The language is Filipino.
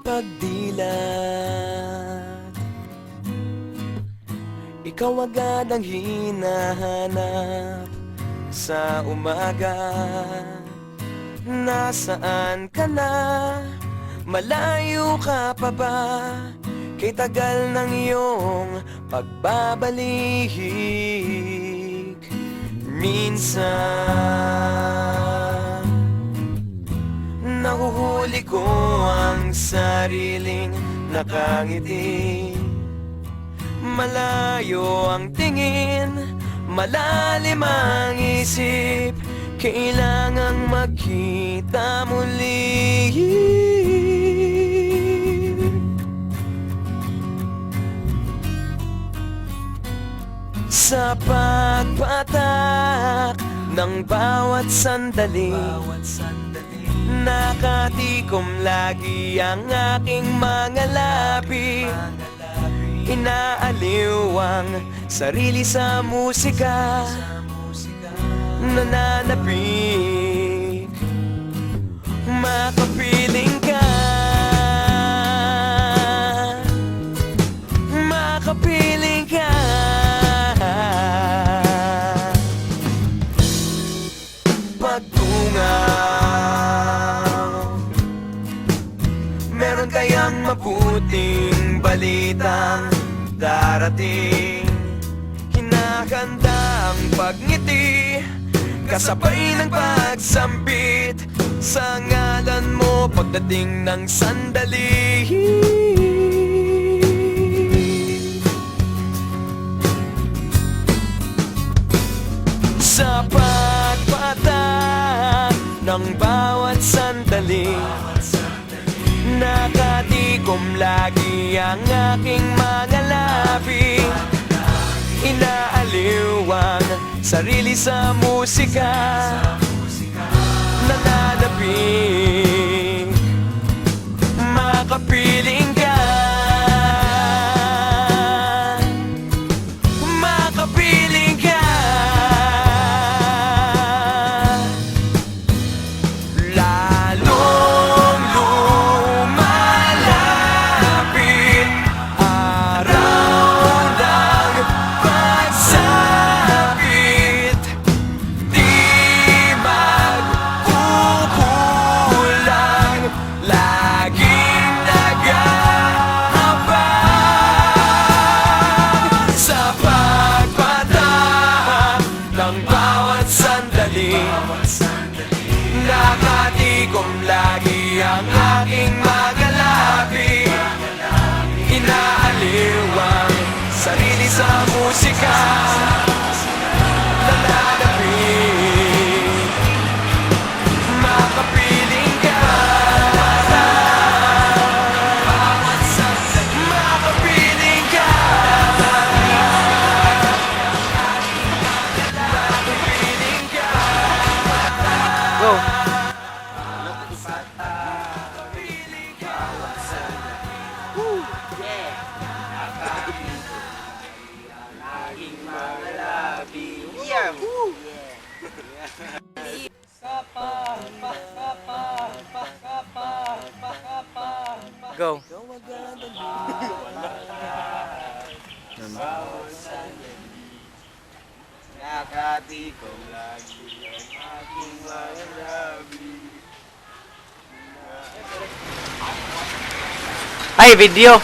pagdilat. Ikaw agad ang hinahanap sa umaga. Nasaan ka na? Malayo ka pa ba? Kay tagal ng iyong pagbabalik. Minsan nahuhuli ko ang sariling nakangiti. Malayo ang tingin, malalim ang isip. Kailangang magkita muli. Sa pagpatak ng bawat sandali, nakatikom lagi ang aking mga labi. Inaaliw ang sarili sa musika, nananapik, makapiling ka, makapiling ka. Pagtungaw, meron kayang mabuting balitang darating. Hinahanda ang pagngiti, kasabay ng pagsambit sa ngalan mo pagdating ng sandali. Sa pagpatak ng bawat sandali, nakatikom lagi ang aking mga labi. Inaaliw ang sarili sa musika, nananapik, makapiling ka, makapiling ka. Lalong lumalapit araw ng pagsapit, di magkukulang, laging nag-aabang. Sa pagpatak ng bawat sandali, nakatikom lagi ang aking mga labi. Inaaliw ang sarili sa musika, nananapik, makapiling ka, makapiling ka, makapiling ka. Go! Go. Nakatikom lagi ang aking mga labi. Ay, video!